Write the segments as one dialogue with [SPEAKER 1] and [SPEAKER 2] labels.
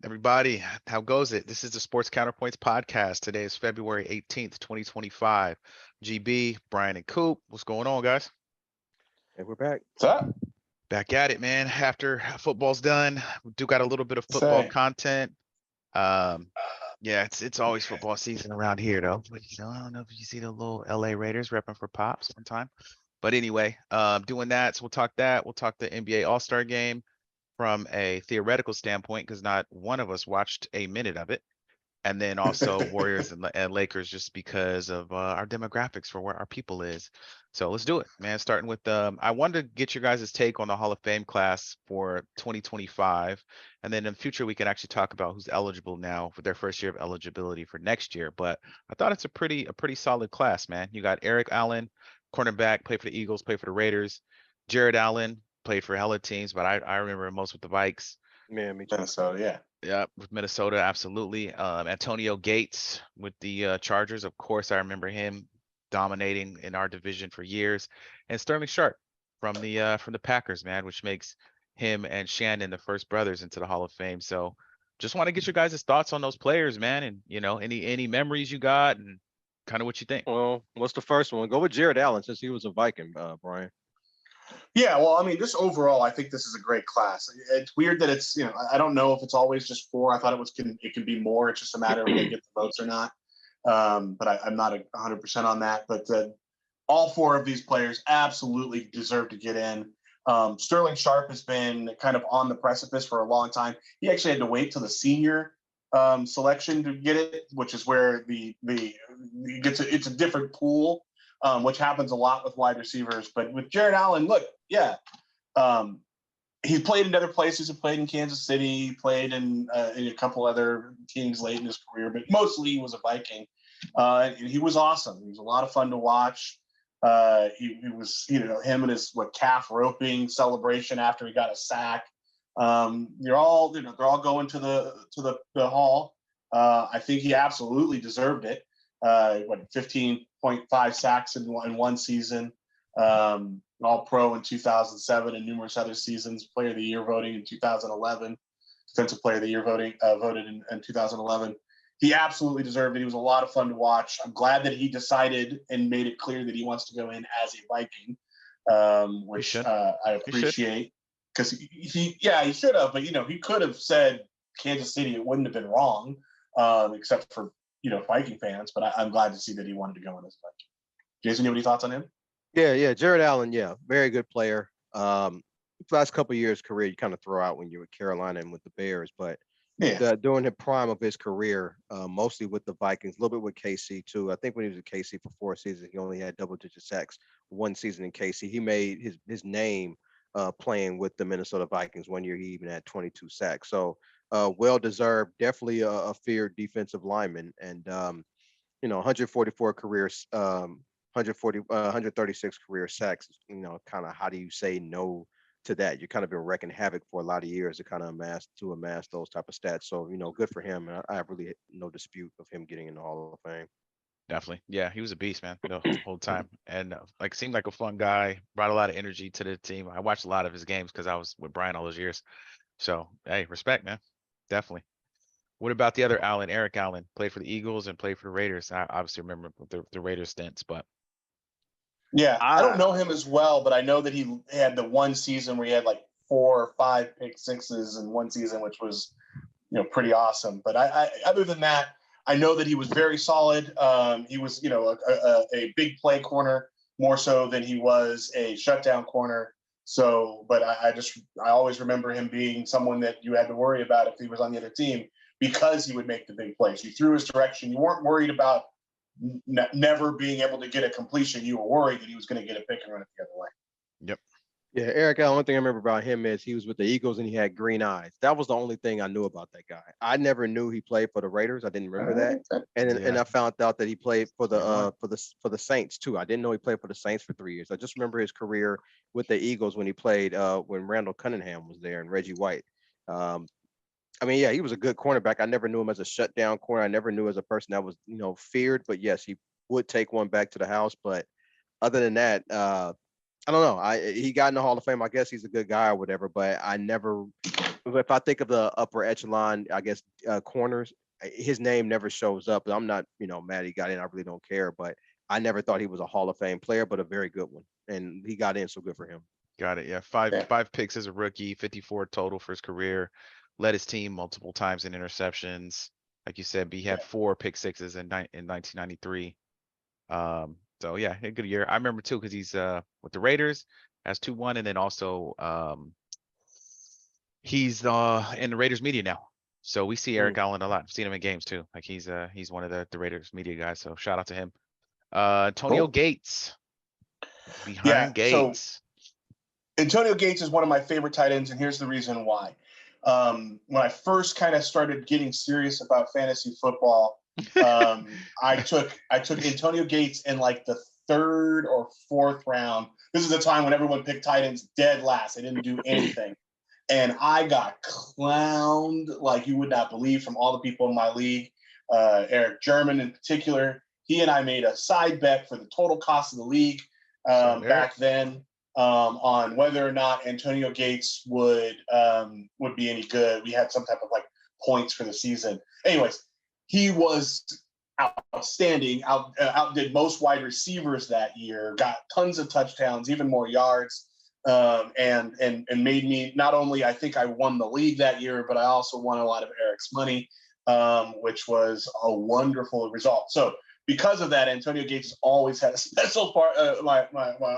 [SPEAKER 1] Everybody, how goes it? This is the Sports Counterpoints podcast. Today is February 18th, 2025. GB, Brian, and Coop. What's going on, guys?
[SPEAKER 2] And we're back.
[SPEAKER 3] What's up?
[SPEAKER 1] Back at it, man. After football's done, we do got a little bit of football
[SPEAKER 3] Say,
[SPEAKER 1] content. Um, yeah, it's always football season around here, though. But I don't know if you see the little LA Raiders repping for Pops one time. But anyway, doing that. So we'll talk that. We'll talk the NBA All-Star game from a theoretical standpoint, because not one of us watched a minute of it. And then also Warriors and Lakers, just because of our demographics for where our people is. So let's do it, man. Starting with, I wanted to get your guys' take on the Hall of Fame class for 2025. And then in the future, we can actually talk about who's eligible now for their first year of eligibility for next year. But I thought it's a pretty solid class, man. You got Eric Allen, cornerback, played for the Eagles, played for the Raiders. Jared Allen played for hella teams, but I remember him most with the Vikes.
[SPEAKER 2] Man, me too.
[SPEAKER 3] Minnesota, yeah.
[SPEAKER 1] Yeah, with Minnesota, absolutely. Antonio Gates with the Chargers, of course, I remember him dominating in our division for years. And Sterling Sharp from the Packers, man, which makes him and Shannon the first brothers into the Hall of Fame. So just want to get your guys' thoughts on those players, man, and any memories you got and kind of what you think.
[SPEAKER 2] Well, what's the first one? Go with Jared Allen since he was a Viking, Brian.
[SPEAKER 4] Yeah, well, I mean, just overall, I think this is a great class. It's weird that it's, I don't know if it's always just four. I thought it can be more. It's just a matter of if they get the votes or not. But I'm not 100% on that. But all four of these players absolutely deserve to get in. Sterling Sharp has been kind of on the precipice for a long time. He actually had to wait till the senior selection to get it, which is where it's a different pool. Which happens a lot with wide receivers. But with Jared Allen, look, yeah, he's played in other places. He played in Kansas City. He played in a couple other teams late in his career, but mostly he was a Viking. And he was awesome. He was a lot of fun to watch. He was, him and his calf roping celebration after he got a sack. They're all going to the hall. I think he absolutely deserved it. 15.5 sacks in one season, all pro in 2007 and numerous other seasons, player of the year voting in 2011, defensive player of the year voted in 2011. He absolutely deserved it. He was a lot of fun to watch. I'm glad that he decided and made it clear that he wants to go in as a Viking, which I appreciate, because he should have, but he could have said Kansas City. It wouldn't have been wrong, except for Viking fans, but I'm glad to see that he wanted to go in as a Viking. Jason, you have any thoughts on him?
[SPEAKER 2] Yeah, Jared Allen, very good player. Last couple of years career, you kind of throw out when you're with Carolina and with the Bears, but during the prime of his career, mostly with the Vikings, a little bit with KC too. I think when he was at KC for 4 seasons, he only had double-digit sacks one season in KC. He made his name playing with the Minnesota Vikings. One year, he even had 22 sacks. So well-deserved, definitely a feared defensive lineman, and 144 careers, 136 career sacks. Kind of how do you say no to that? You kind of been wrecking havoc for a lot of years to kind of amass those type of stats. So good for him, and I have really no dispute of him getting in the Hall of Fame.
[SPEAKER 1] Definitely. Yeah, he was a beast, man, the whole time. And seemed like a fun guy, brought a lot of energy to the team. I watched a lot of his games because I was with Brian all those years. So, hey, respect, man. Definitely. What about the other Allen, Eric Allen? Played for the Eagles and played for the Raiders. I obviously remember the Raiders stints, but.
[SPEAKER 4] Yeah, I don't know him as well, but I know that he had the one season where he had like 4 or 5 pick sixes in one season, which was, pretty awesome. But I other than that, I know that he was very solid. He was, a big play corner more so than he was a shutdown corner. So, but I always remember him being someone that you had to worry about if he was on the other team, because he would make the big plays. You threw his direction. You weren't worried about never being able to get a completion. You were worried that he was going to get a pick and run it the other way.
[SPEAKER 1] Yep.
[SPEAKER 2] Yeah, Eric, the only thing I remember about him is he was with the Eagles and he had green eyes. That was the only thing I knew about that guy. I never knew he played for the Raiders. I didn't remember that. And I found out that he played for the Saints too. I didn't know he played for the Saints for 3 years. I just remember his career with the Eagles when he played when Randall Cunningham was there and Reggie White. He was a good cornerback. I never knew him as a shutdown corner. I never knew as a person that was, feared. But yes, he would take one back to the house. But other than that, I don't know. He got in the Hall of Fame. I guess he's a good guy or whatever. But I never if I think of the upper echelon, I guess corners, his name never shows up. I'm not, mad he got in. I really don't care, but I never thought he was a Hall of Fame player, but a very good one. And he got in, so good for him.
[SPEAKER 1] Got it. Yeah,
[SPEAKER 4] Yeah.
[SPEAKER 1] five picks as a rookie, 54 total for his career. Led his team multiple times in interceptions. Like you said, he had 4 pick sixes in 1993. So yeah, a good year. I remember too because he's with the Raiders as 2-1, and then also he's in the Raiders media now. So we see Eric Allen a lot. I've seen him in games too. Like he's one of the Raiders media guys. So shout out to him. Antonio
[SPEAKER 4] Cool.
[SPEAKER 1] Gates
[SPEAKER 4] Yeah.
[SPEAKER 1] behind
[SPEAKER 4] So
[SPEAKER 1] Gates.
[SPEAKER 4] Antonio Gates is one of my favorite tight ends, and here's the reason why. When I first kind of started getting serious about fantasy football, I took Antonio Gates in like the 3rd or 4th round. This is a time when everyone picked tight ends dead last. They didn't do anything. And I got clowned like you would not believe from all the people in my league. Eric German in particular. He and I made a side bet for the total cost of the league back then on whether or not Antonio Gates would be any good. We had some type of like points for the season. Anyways, he was outstanding. Outdid most wide receivers that year. Got tons of touchdowns, even more yards. And made me not only I think I won the league that year, but I also won a lot of Eric's money, which was a wonderful result. So because of that, Antonio Gates has always had a special part my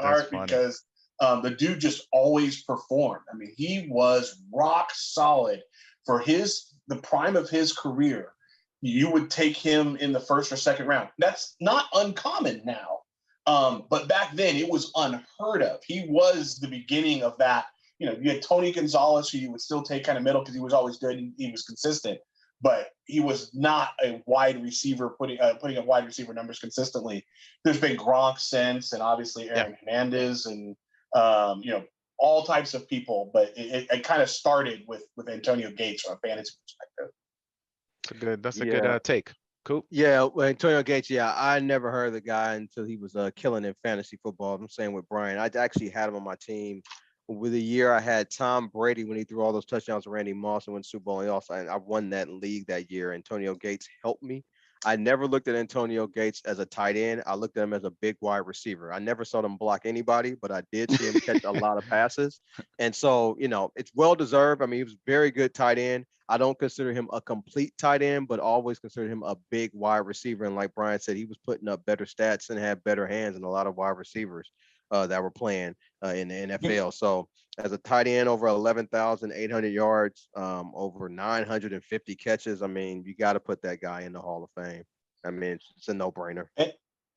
[SPEAKER 4] heart because the dude just always performed. I mean, he was rock solid for the prime of his career. You would take him in the 1st or 2nd round. That's not uncommon now. But back then it was unheard of. He was the beginning of that. You had Tony Gonzalez, who you would still take kind of middle because he was always good and he was consistent. But he was not a wide receiver putting up wide receiver numbers consistently. There's been Gronk since, and obviously Aaron Hernandez, and all types of people. But it kind of started with Antonio Gates from a fantasy perspective.
[SPEAKER 1] That's a good take. Coop.
[SPEAKER 2] Yeah, well, Antonio Gates. Yeah, I never heard of the guy until he was killing in fantasy football. I'm saying with Brian, I actually had him on my team. With a year, I had Tom Brady when he threw all those touchdowns to Randy Moss and won Super Bowl. And also, I won that league that year. Antonio Gates helped me. I never looked at Antonio Gates as a tight end. I looked at him as a big wide receiver. I never saw him block anybody, but I did see him catch a lot of passes. And so, it's well deserved. I mean, he was very good tight end. I don't consider him a complete tight end, but always consider him a big wide receiver. And like Brian said, he was putting up better stats and had better hands than a lot of wide receivers that were playing in the NFL. So as a tight end, over 11,800 yards, over 950 catches. I mean, you got to put that guy in the Hall of Fame. I mean, it's a no-brainer.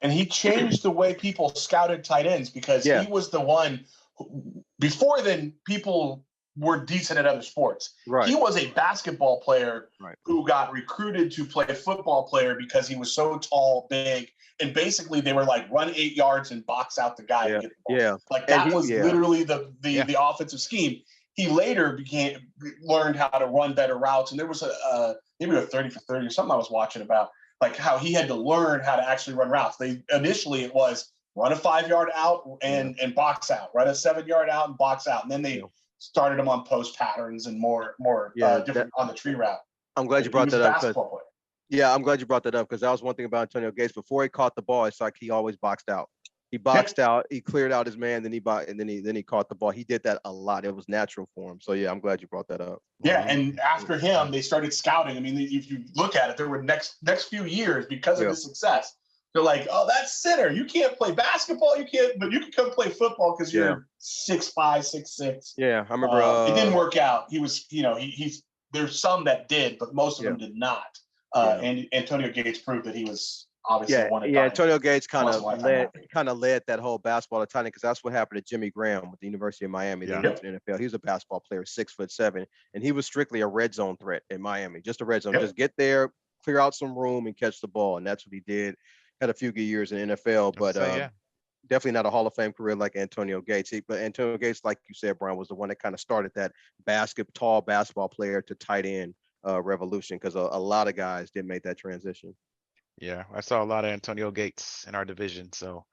[SPEAKER 4] And he changed the way people scouted tight ends because he was the one who, before then, people were decent at other sports.
[SPEAKER 2] Right.
[SPEAKER 4] He was a basketball player who got recruited to play football player because he was so tall, big, and basically they were like run 8 yards and box out the guy to get the ball.
[SPEAKER 2] Yeah.
[SPEAKER 4] Like that was literally the offensive scheme. He later learned how to run better routes, and there was maybe a 30 for 30 or something I was watching about like how he had to learn how to actually run routes. Initially it was run a 5-yard out and box out, run a 7-yard out and box out, and then they started him on post patterns and more different on the tree route.
[SPEAKER 2] I'm glad you brought that up. I'm glad you brought that up because that was one thing about Antonio Gates. Before he caught the ball, it's like he always boxed out. He boxed out, he cleared out his man, then he caught the ball. He did that a lot. It was natural for him. So yeah, I'm glad you brought that up.
[SPEAKER 4] Yeah, and after him, they started scouting. I mean, if you look at it, there were next few years because of his success. They're like, oh, that's center. You can't play basketball. But you can come play football because you're 6'5", 6'6".
[SPEAKER 2] Yeah, I remember.
[SPEAKER 4] It didn't work out. He was, he's there's some that did, but most of them did not. And Antonio Gates proved that he was obviously one.
[SPEAKER 2] Yeah, Antonio Gates kind of led that whole basketball to because that's what happened to Jimmy Graham with the University of Miami. Then went to the NFL. He was a basketball player, 6'7", and he was strictly a red zone threat in Miami. Just a red zone, just get there, clear out some room, and catch the ball, and that's what he did. Had a few good years in NFL, but definitely not a Hall of Fame career like Antonio Gates. But Antonio Gates, like you said, Brian, was the one that kind of started that tall basketball player to tight end revolution because a lot of guys didn't make that transition.
[SPEAKER 1] Yeah, I saw a lot of Antonio Gates in our division, so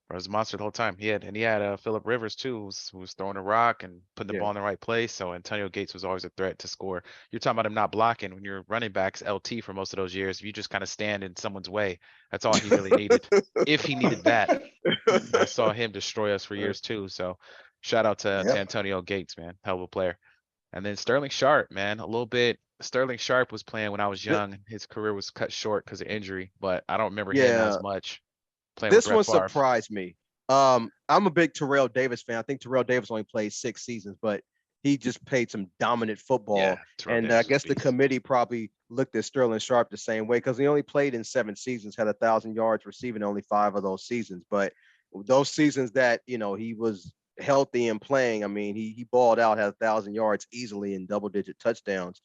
[SPEAKER 1] Bro, was a monster the whole time. He had Phillip Rivers too, who was throwing a rock and putting the
[SPEAKER 2] Yeah.
[SPEAKER 1] ball in the right place. So Antonio Gates was always a threat to score. You're talking about him not blocking when your running back's LT for most of those years. If you just kind of stand in someone's way, that's all he really needed. If he needed that. And I saw him destroy us for years too. So shout out to
[SPEAKER 4] Yep.
[SPEAKER 1] Antonio Gates, man. Hell of a player. And then Sterling Sharp, man, a little bit. Sterling Sharp was playing when I was
[SPEAKER 2] Th-
[SPEAKER 1] young. His career was cut short because of injury, but I don't remember him
[SPEAKER 2] Yeah,
[SPEAKER 1] as much playing with
[SPEAKER 2] this
[SPEAKER 1] Brett
[SPEAKER 2] one
[SPEAKER 1] Favre.
[SPEAKER 2] surprised me. I'm a big Terrell Davis fan. I think Terrell Davis only played 6 seasons, but he just played some dominant
[SPEAKER 1] Yeah,
[SPEAKER 2] football.
[SPEAKER 1] Terrell
[SPEAKER 2] And
[SPEAKER 1] Davis
[SPEAKER 2] I
[SPEAKER 1] was a
[SPEAKER 2] guess the
[SPEAKER 1] beast.
[SPEAKER 2] committee probably looked at Sterling Sharp the same way because he only played in 7 seasons, had 1,000 yards receiving only 5 of those seasons. But those seasons that he was healthy and playing, I mean, he balled out, had 1,000 yards easily and double-digit touchdowns.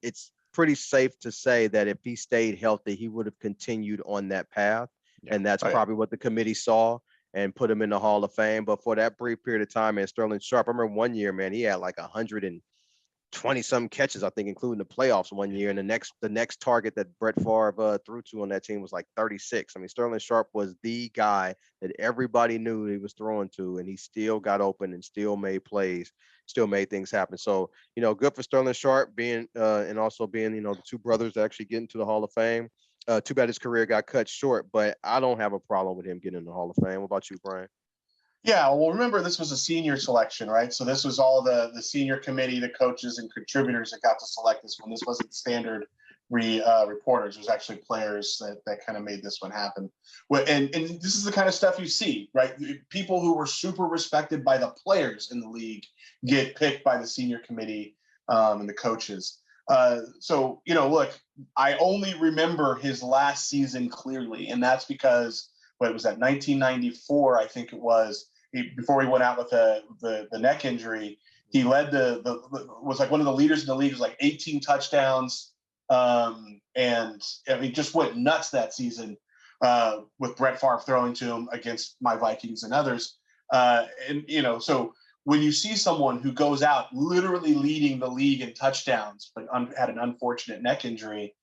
[SPEAKER 2] It's pretty safe to say that if he stayed healthy, he would have continued on that path.
[SPEAKER 1] Yeah.
[SPEAKER 2] And that's
[SPEAKER 4] Right.
[SPEAKER 2] probably what the committee saw and put him in the Hall of Fame. But for that brief period of time, man, Sterling Sharp, I remember one year, man, he had like 120 some catches, I think, including the playoffs one year. And the next target that Brett Favre threw to on that team was like 36. I mean, Sterling Sharp was the guy that everybody knew he was throwing to, and he still got open and still made plays, still made things happen. So, good for Sterling Sharp being and also being, the two brothers that actually get into the Hall of Fame. Too bad his career got cut short, but I don't have a problem with him getting in the Hall of Fame. What about you, Brian?
[SPEAKER 4] Yeah, well, remember this was a senior selection, right? So this was all the senior committee, the coaches and contributors that got to select this one. This wasn't standard reporters. It was actually players that kind of made this one happen. And this is the kind of stuff you see, right? People who were super respected by the players in the league get picked by the senior committee and the coaches. So, look, I only remember his last season clearly, and that's because what was that 1994, I think it was. Before he went out with the neck injury, he led was like one of the leaders in the league. It was like 18 touchdowns, and I mean just went nuts that season with Brett Favre throwing to him against my Vikings and others. So when you see someone who goes out literally leading the league in touchdowns but had an unfortunate neck injury,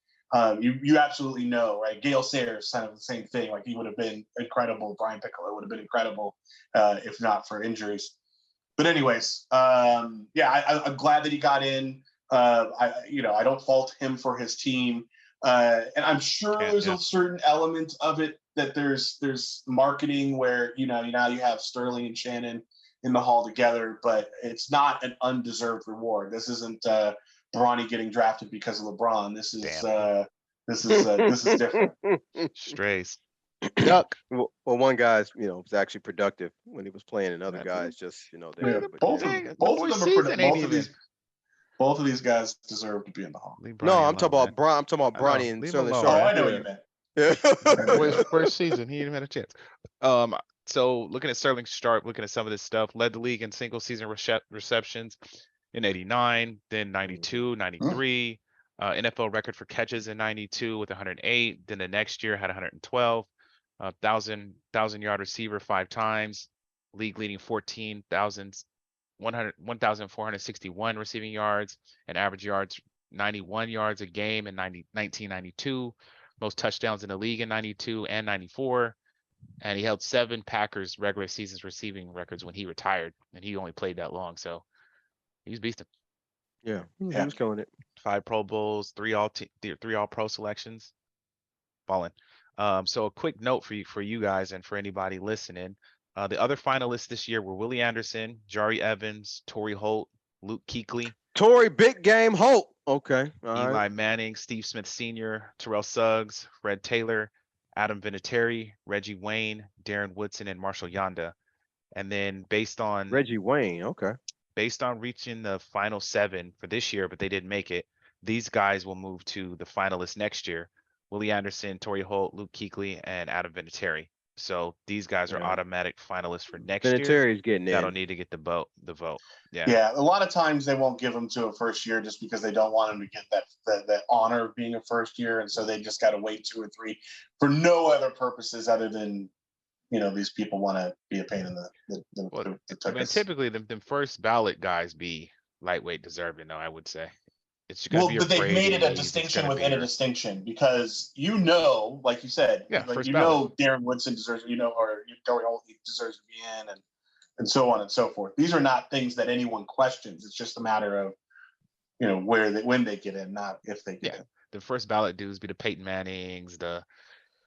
[SPEAKER 4] you absolutely know, right? Gale Sayers, kind of the same thing. Like he would have been incredible. Brian Piccolo would have been incredible if not for injuries. But anyways, I'm glad that he got in. I don't fault him for his team, and I'm sure there's a certain element of it that there's marketing where now you have Sterling and Shannon in the hall together, but it's not an undeserved reward. This isn't Bronny getting drafted because of LeBron. This is different.
[SPEAKER 1] Strays.
[SPEAKER 2] Duck. Well, one guy's, was actually productive when he was playing, and other
[SPEAKER 1] Yeah,
[SPEAKER 2] guys just,
[SPEAKER 1] Yeah,
[SPEAKER 2] but
[SPEAKER 4] both
[SPEAKER 2] yeah.
[SPEAKER 4] of
[SPEAKER 1] the
[SPEAKER 4] both of
[SPEAKER 1] boys'
[SPEAKER 4] them are
[SPEAKER 1] season ain't even.
[SPEAKER 4] both of these guys deserve to be in the hall.
[SPEAKER 1] Leave
[SPEAKER 2] No,
[SPEAKER 1] Bronny
[SPEAKER 2] I'm talking
[SPEAKER 1] alone,
[SPEAKER 2] about
[SPEAKER 1] man.
[SPEAKER 2] Brian. I'm talking about
[SPEAKER 1] I know.
[SPEAKER 2] Bronny and
[SPEAKER 1] Leave him
[SPEAKER 2] Sterling
[SPEAKER 1] alone,
[SPEAKER 2] Sharp.
[SPEAKER 4] Oh,
[SPEAKER 1] man.
[SPEAKER 4] I know what you meant.
[SPEAKER 2] Yeah.
[SPEAKER 1] Boys' first season, he didn't even have a chance. So looking at Sterling Sharp, looking at some of this stuff, led the league in single season receptions in 89, then 92, 93, NFL record for catches in 92 with 108. Then the next year had 112, 1,000 yard receiver 5 times, league leading 1,461 receiving yards and average yards 91 yards a game in 1992, most touchdowns in the league in 92 and 94. And he held 7 Packers regular seasons receiving records when he retired, and he only played that long. So he was beasting.
[SPEAKER 2] Yeah, he
[SPEAKER 4] Yeah.
[SPEAKER 2] was killing it.
[SPEAKER 1] 5 Pro Bowls, 3 all pro selections, balling. So a quick note for you guys and for anybody listening. The other finalists this year were Willie Anderson, Jari Evans, Torrey Holt, Luke Kuechly,
[SPEAKER 2] Torrey Big Game Holt. Okay. All
[SPEAKER 1] Eli
[SPEAKER 2] right.
[SPEAKER 1] Manning, Steve Smith Sr., Terrell Suggs, Fred Taylor, Adam Vinatieri, Reggie Wayne, Darren Woodson, and Marshall Yanda. And then
[SPEAKER 2] Reggie Wayne. Okay.
[SPEAKER 1] based on reaching the final 7 for this year, but they didn't make it, these guys will move to the finalists next year. Willie Anderson, Torrey Holt, Luke Kuechly, and Adam Vinatieri. So these guys are
[SPEAKER 2] Yeah.
[SPEAKER 1] automatic finalists for next year.
[SPEAKER 2] Vinatieri's getting
[SPEAKER 1] That'll
[SPEAKER 2] in.
[SPEAKER 1] need to get the vote. Yeah.
[SPEAKER 4] Yeah, a lot of times they won't give them to a first year just because they don't want them to get that honor of being a first year, and so they just got to wait 2 or 3 for no other purposes other than these people want to be a pain in
[SPEAKER 1] Well,
[SPEAKER 4] the
[SPEAKER 1] I mean,
[SPEAKER 4] tuchus.
[SPEAKER 1] typically the first ballot guys be lightweight deserving, though, I would say. It's gonna be your
[SPEAKER 4] but they've made it a
[SPEAKER 1] Brady's, it's
[SPEAKER 4] distinction
[SPEAKER 1] gonna be
[SPEAKER 4] within a
[SPEAKER 1] your
[SPEAKER 4] distinction because like you said, like
[SPEAKER 1] first ballot.
[SPEAKER 4] Darren Woodson deserves, or Dory Holt deserves to be in, and so on and so forth. These are not things that anyone questions. It's just a matter of when they get in, not if they get in.
[SPEAKER 1] The first ballot dudes be the Peyton Mannings, the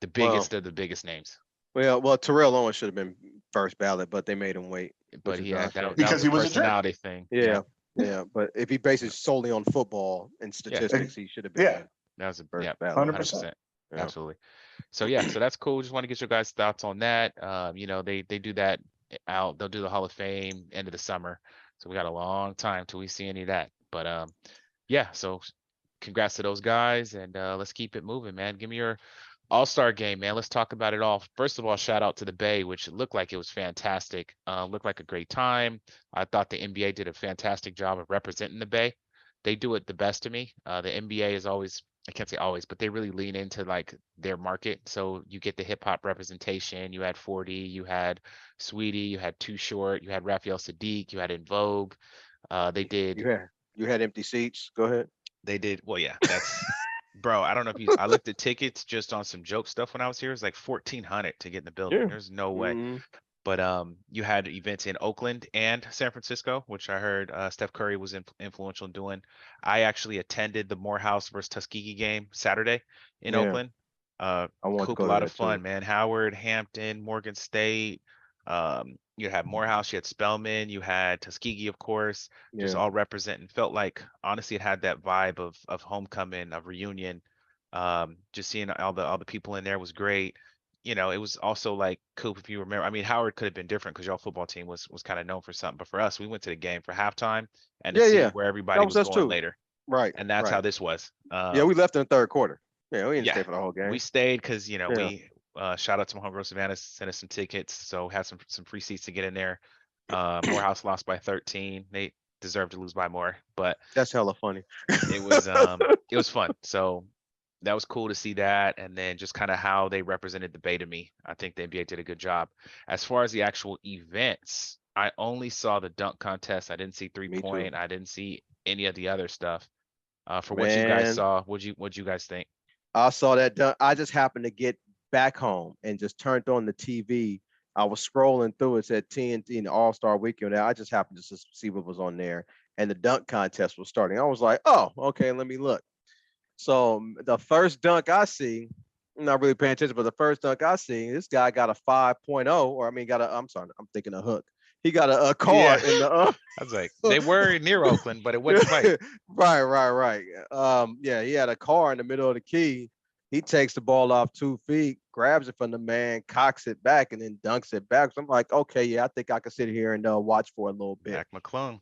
[SPEAKER 2] Well,
[SPEAKER 1] biggest of the biggest names.
[SPEAKER 2] well, Terrell Owens should have been first ballot, but they made him wait.
[SPEAKER 1] But
[SPEAKER 2] which
[SPEAKER 1] he
[SPEAKER 2] is our
[SPEAKER 1] had
[SPEAKER 2] shame.
[SPEAKER 1] that
[SPEAKER 4] Because
[SPEAKER 1] was
[SPEAKER 4] he
[SPEAKER 1] a
[SPEAKER 4] was a jerk.
[SPEAKER 1] personality thing.
[SPEAKER 2] Yeah. But if he bases solely on football and statistics, he should have been in
[SPEAKER 1] That was a
[SPEAKER 2] first ballot.
[SPEAKER 4] 100%.
[SPEAKER 1] Yeah. Absolutely. So so that's cool. Just want to get your guys' thoughts on that. They do that out. They'll do the Hall of Fame end of the summer. So we got a long time till we see any of that. But so congrats to those guys, and let's keep it moving, man. Give me your All-Star game, man. Let's talk about it all. First of all, shout out to the Bay, which looked like it was fantastic. Looked like a great time. I thought the NBA did a fantastic job of representing the Bay. They do it the best to me. The NBA is always, I can't say always, but they really lean into like their market. So you get the hip hop representation. You had 40, you had Sweetie, you had Too Short, you had Raphael Sadiq, you had In Vogue. They did.
[SPEAKER 2] You had empty seats. Go ahead.
[SPEAKER 1] They did. Well, yeah, that's bro. I don't know if I looked at tickets just on some joke stuff when I was here. It was like 1,400 to get in the building.
[SPEAKER 2] Yeah.
[SPEAKER 1] There's no way.
[SPEAKER 2] Mhm.
[SPEAKER 1] But you had events in Oakland and San Francisco, which I heard Steph Curry was influential in doing. I actually attended the Morehouse versus Tuskegee game Saturday in
[SPEAKER 2] Yeah.
[SPEAKER 1] Oakland.
[SPEAKER 2] I want to
[SPEAKER 1] Coop,
[SPEAKER 2] go
[SPEAKER 1] a
[SPEAKER 2] to
[SPEAKER 1] lot
[SPEAKER 2] that
[SPEAKER 1] of fun,
[SPEAKER 2] too.
[SPEAKER 1] man. Howard, Hampton, Morgan State. You had Morehouse, you had Spelman, you had Tuskegee, of course, just
[SPEAKER 2] Yeah.
[SPEAKER 1] all representing. Felt like honestly it had that vibe of homecoming, of reunion. Just seeing all the people in there was great. It was also like Coop, if you remember. I mean, Howard could have been different because y'all football team was kind of known for something, but for us, we went to the game for halftime and to see where
[SPEAKER 2] That
[SPEAKER 1] everybody
[SPEAKER 2] was
[SPEAKER 1] was
[SPEAKER 2] us
[SPEAKER 1] going
[SPEAKER 2] too.
[SPEAKER 1] later,
[SPEAKER 2] Right.
[SPEAKER 1] and that's
[SPEAKER 2] Right.
[SPEAKER 1] how this was.
[SPEAKER 2] Yeah, we left in the third quarter. Yeah, we didn't stay for the whole game.
[SPEAKER 1] We stayed because
[SPEAKER 2] Yeah.
[SPEAKER 1] we shout out to my homegirl Savannah, sent us some tickets, so had some free seats to get in there. Morehouse lost by 13. They deserved to lose by more, but
[SPEAKER 2] That's hella funny.
[SPEAKER 1] it was fun. So that was cool to see that, and then just kind of how they represented the Bay to me. I think the NBA did a good job. As far as the actual events, I only saw the dunk contest. I didn't see
[SPEAKER 2] Me too.
[SPEAKER 1] 3-point. I didn't see any of the other stuff. For what you
[SPEAKER 2] Man,
[SPEAKER 1] guys saw, what'd you guys think?
[SPEAKER 2] I saw that done. I just happened to get back home and just turned on the TV. I was scrolling through. It said TNT and All-Star Weekend. I just happened to see what was on there, and the dunk contest was starting. I was like, oh, okay, let me look. So the first dunk I see, I'm not really paying attention, but the first dunk I see, this guy got a 5.0, or I mean, I'm sorry, I'm thinking a hook. He got a car in the.
[SPEAKER 1] I was like, they were near Oakland, but it wasn't quite.
[SPEAKER 2] Right. Yeah, he had a car in the middle of the key. He takes the ball off 2 feet, grabs it from the man, cocks it back, and then dunks it back. So I'm like, okay, yeah, I think I can sit here and watch for a little bit.
[SPEAKER 1] Mac McClung.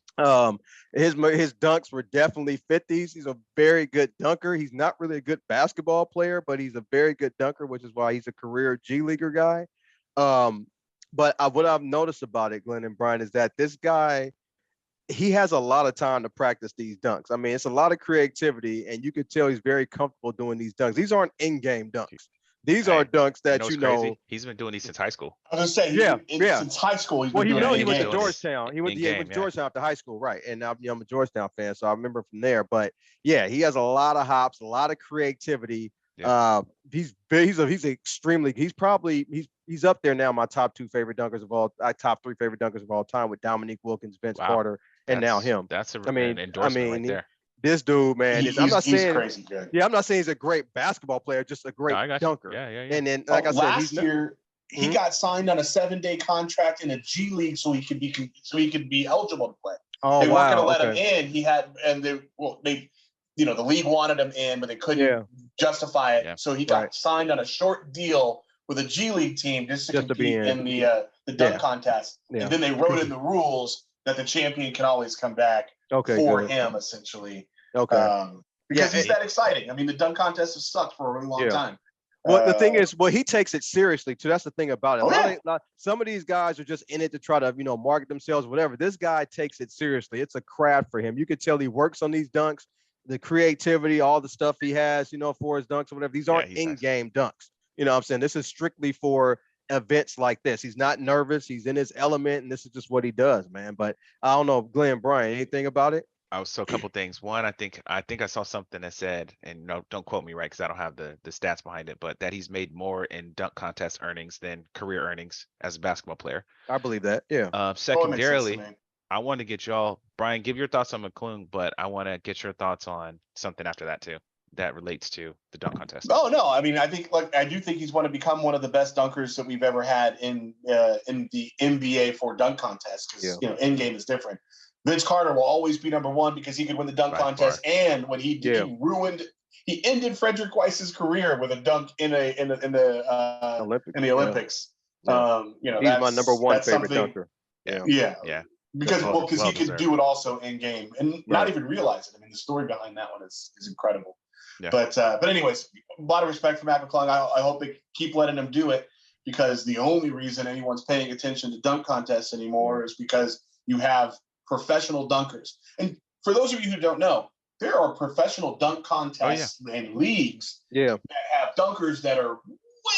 [SPEAKER 2] His dunks were definitely 50s. He's a very good dunker. He's not really a good basketball player, but he's a very good dunker, which is why he's a career G Leaguer guy. But what I've noticed about it, Glenn and Brian, is that this guy, he has a lot of time to practice these dunks. I mean, it's a lot of creativity, and you could tell he's very comfortable doing these dunks. These aren't in-game dunks. These are dunks that
[SPEAKER 1] crazy? He's been doing these since high school.
[SPEAKER 4] I was gonna say, since high school. He went to
[SPEAKER 2] Georgetown. He went to Georgetown after high school, right? And I'm a Georgetown fan, so I remember from there. But yeah, he has a lot of hops, a lot of creativity. Yeah. He's up there now. My top 3 favorite dunkers of all time with Dominique Wilkins, Vince Carter, and now him.
[SPEAKER 1] That's an endorsement right there.
[SPEAKER 2] This dude, man,
[SPEAKER 4] he's crazy good.
[SPEAKER 2] Yeah, I'm not saying he's a great basketball player, just a great dunker.
[SPEAKER 1] Yeah.
[SPEAKER 2] And then, like I said,
[SPEAKER 4] last year he got signed on a 7-day contract in a G League so he could be eligible to play.
[SPEAKER 2] Oh,
[SPEAKER 4] they weren't going to let him in. The league wanted him in, but they couldn't justify it. Yeah. So he got signed on a short deal with a G League team just to compete in the dunk contest. Yeah. And then they wrote in the rules that the champion can always come back for him, essentially.
[SPEAKER 2] Okay.
[SPEAKER 4] Because he's that exciting. I mean, the dunk contest has sucked for a really long time.
[SPEAKER 2] Well, the thing is, he takes it seriously too. That's the thing about it. Some of these guys are just in it to try to, market themselves, whatever. This guy takes it seriously. It's a craft for him. You could tell he works on these dunks, the creativity, all the stuff he has, for his dunks or whatever. These aren't in-game dunks. You know what I'm saying? This is strictly for events like this. He's not nervous. He's in his element, and this is just what he does, man. But I don't know, Glenn, Brian, anything about it?
[SPEAKER 1] So a couple things. One, I think I saw something that said, and no, don't quote me right because I don't have the stats behind it, but that he's made more in dunk contest earnings than career earnings as a basketball player.
[SPEAKER 2] I believe that. Yeah.
[SPEAKER 4] Oh, it makes sense to
[SPEAKER 1] Secondarily,
[SPEAKER 4] me.
[SPEAKER 1] I want to get y'all, Brian, give your thoughts on McClung, but I want to get your thoughts on something after that too, that relates to the dunk contest.
[SPEAKER 4] Oh no, I mean, I think like I do think he's going to become one of the best dunkers that we've ever had in the NBA for dunk contests because
[SPEAKER 2] Yeah.
[SPEAKER 4] end game is different. Vince Carter will always be number one because he could win the dunk
[SPEAKER 1] By
[SPEAKER 4] contest,
[SPEAKER 1] far.
[SPEAKER 4] and when
[SPEAKER 2] Yeah.
[SPEAKER 4] he ended Frederick Weiss's career with a dunk in
[SPEAKER 2] Olympics.
[SPEAKER 4] the Olympics.
[SPEAKER 2] Yeah. He's my number one
[SPEAKER 4] that's
[SPEAKER 2] favorite
[SPEAKER 4] something.
[SPEAKER 2] dunker.
[SPEAKER 1] Yeah.
[SPEAKER 4] Yeah,
[SPEAKER 1] Yeah.
[SPEAKER 4] because
[SPEAKER 2] Well,
[SPEAKER 4] he could
[SPEAKER 1] deserved.
[SPEAKER 4] do it also in game and not even realize it. I mean, the story behind that one is incredible.
[SPEAKER 1] Yeah.
[SPEAKER 4] But anyways, a lot of respect for Mac McClung. I hope they keep letting him do it because the only reason anyone's paying attention to dunk contests anymore is because you have professional dunkers. And for those of you who don't know, there are professional dunk contests and leagues that have dunkers that are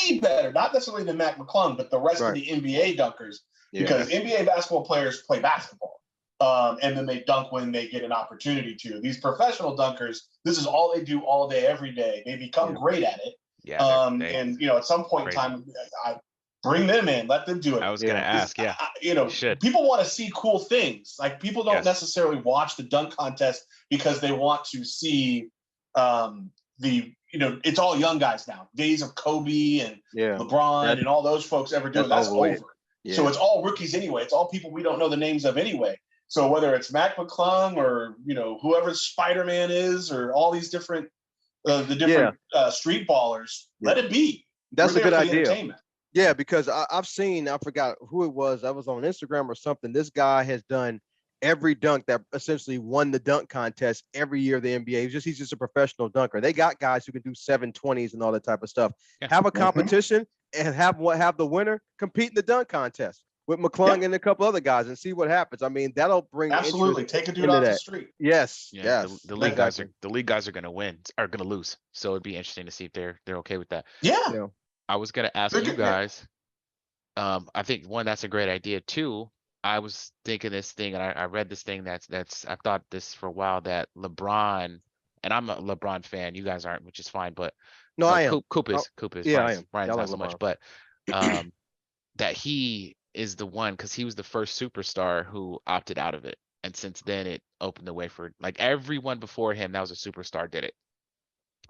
[SPEAKER 4] way better, not necessarily than Mac McClung, but the rest of the NBA dunkers. Because NBA basketball players play basketball. And then they dunk when they get an opportunity to. These professional dunkers, this is all they do all day, every day. They become great at it.
[SPEAKER 1] Yeah.
[SPEAKER 4] And at some point in time, I bring them in, let them do it.
[SPEAKER 1] I was gonna ask,
[SPEAKER 4] people want to see cool things. Like people don't necessarily watch the dunk contest because they want to see it's all young guys now. Days of Kobe and LeBron and all those folks ever do it. That's over. Yeah. So it's all rookies anyway. It's all people we don't know the names of anyway. So whether it's Mac McClung or whoever Spider-Man is or all these different street ballers, let it be.
[SPEAKER 2] That's a good idea. Yeah, because I've seen, I forgot who it was. I was on Instagram or something. This guy has done every dunk that essentially won the dunk contest every year of the NBA. He's just a professional dunker. They got guys who can do 720s and all that type of stuff. Yeah. Have a competition and have the winner compete in the dunk contest with McClung and a couple other guys and see what happens. I mean, that'll bring
[SPEAKER 4] absolutely take a dude off the street.
[SPEAKER 2] Yes.
[SPEAKER 1] Yeah, yes. The league guys are going to win, are going to lose. So it'd be interesting to see if they're okay with that.
[SPEAKER 4] Yeah.
[SPEAKER 1] I was going to ask you guys. I think one, that's a great idea. Two, I was thinking this thing, and I read this thing that's I've thought this for a while, that LeBron, and I'm a LeBron fan. You guys aren't, which is fine. But
[SPEAKER 2] no, I am.
[SPEAKER 1] Coop is.
[SPEAKER 2] Yeah, I am.
[SPEAKER 1] Brian's not so much, but that he is the one, because he was the first superstar who opted out of it, and since then it opened the way for like everyone before him that was a superstar did it.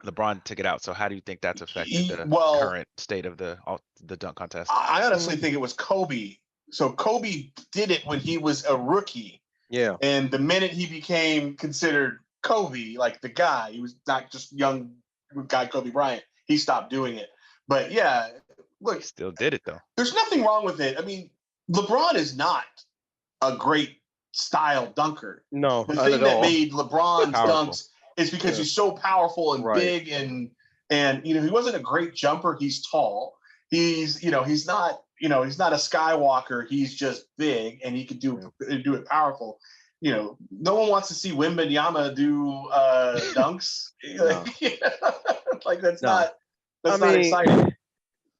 [SPEAKER 1] LeBron took it out. So how do you think that's affected the current state of the dunk contest?
[SPEAKER 4] I honestly think it was Kobe. So Kobe did it when he was a rookie.
[SPEAKER 2] Yeah.
[SPEAKER 4] And the minute he became considered Kobe, like the guy, he was not just young guy Kobe Bryant, he stopped doing it. But yeah, look,
[SPEAKER 1] he still did it though.
[SPEAKER 4] There's nothing wrong with it. I mean, LeBron is not a great style dunker.
[SPEAKER 2] No,
[SPEAKER 4] the thing that made LeBron's dunks is because he's so powerful and big and he wasn't a great jumper. He's tall. He's not a Skywalker. He's just big and he could do it powerful. No one wants to see Wembanyama do dunks. Like that's not exciting.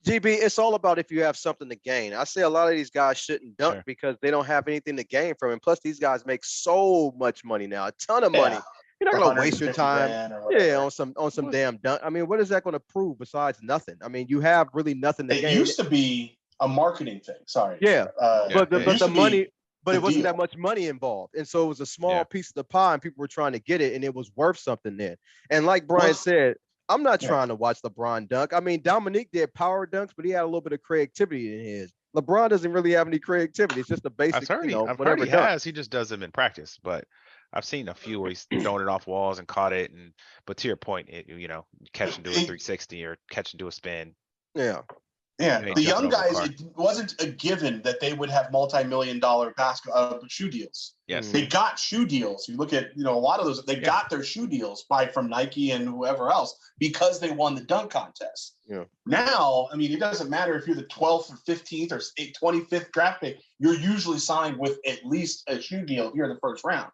[SPEAKER 2] GB, it's all about if you have something to gain. I say a lot of these guys shouldn't dunk because they don't have anything to gain from it. Plus, these guys make so much money now, a ton of money. You're not gonna waste your time, on some damn dunk. I mean, what is that going to prove besides nothing? I mean, you have really nothing to gain.
[SPEAKER 4] It used to be a marketing thing. Sorry.
[SPEAKER 2] But the money. But it wasn't that much money involved. And so it was a small piece of the pie and people were trying to get it and it was worth something then. And like Brian said, I'm not trying to watch LeBron dunk. I mean, Dominique did power dunks, but he had a little bit of creativity in his. LeBron doesn't really have any creativity. It's just a basic,
[SPEAKER 1] I've heard he has. He just does them in practice. But I've seen a few where he's thrown it off walls and caught it. But to your point, catch and do a 360 or catch and do a spin.
[SPEAKER 2] Yeah.
[SPEAKER 4] Yeah, the young guys, it wasn't a given that they would have multi-million-dollar shoe deals.
[SPEAKER 1] Yes,
[SPEAKER 4] they got shoe deals. You look at a lot of those. They got their shoe deals from Nike and whoever else because they won the dunk contest.
[SPEAKER 2] Yeah.
[SPEAKER 4] Now, I mean, it doesn't matter if you're the 12th or 15th or 25th draft pick. You're usually signed with at least a shoe deal if you're in the first round.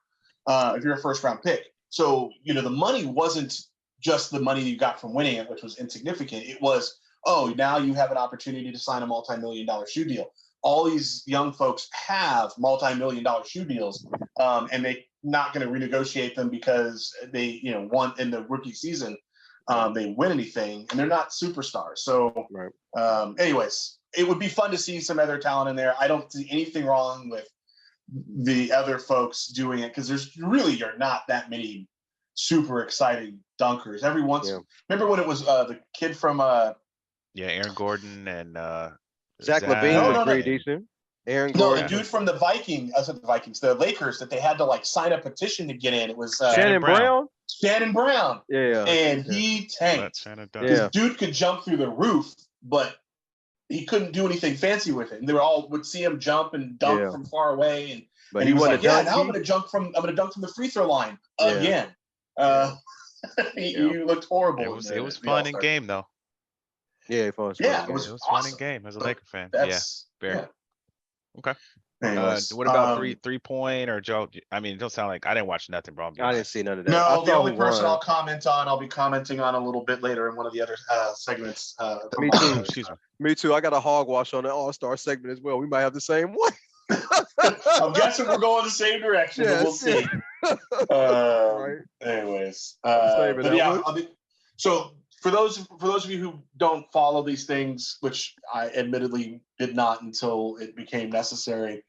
[SPEAKER 4] If you're a first-round pick, so the money wasn't just the money you got from winning it, which was insignificant. It was, now you have an opportunity to sign a multi-million-dollar shoe deal. All these young folks have multi-million-dollar shoe deals, and they not going to renegotiate them because they, won in the rookie season. They win anything, and they're not superstars. So, anyways, it would be fun to see some other talent in there. I don't see anything wrong with the other folks doing it because there's really are not that many super exciting dunkers. Every once, remember when it was the kid from
[SPEAKER 1] Aaron Gordon and
[SPEAKER 2] Zach LaVine was pretty decent. Aaron Gordon.
[SPEAKER 4] No, the dude from the the Lakers that they had to like sign a petition to get in. It was
[SPEAKER 2] Shannon Brown.
[SPEAKER 4] Shannon Brown.
[SPEAKER 2] Yeah.
[SPEAKER 4] And he tanked. This dude could jump through the roof, but he couldn't do anything fancy with it. And they would see him jump and dunk from far away. And he was like, now I'm gonna dunk from the free throw line again. You looked horrible.
[SPEAKER 1] It was fun in game though.
[SPEAKER 2] Yeah, it was
[SPEAKER 4] awesome.
[SPEAKER 1] Fun in game as a Laker fan. Fair. Okay.
[SPEAKER 4] Anyways,
[SPEAKER 1] what about 3-point or Joe? I mean, it don't sound like I didn't watch nothing, bro.
[SPEAKER 2] I didn't see none of that.
[SPEAKER 4] No, the only person I'll be commenting on a little bit later in one of the other segments.
[SPEAKER 2] Me too. Excuse me. Me too. I got a hogwash on the All-Star segment as well. We might have the same one.
[SPEAKER 4] I'm guessing we're going the same direction, but we'll see.
[SPEAKER 2] Right.
[SPEAKER 4] Anyways, so for those of you who don't follow these things, which I admittedly did not until it became necessary,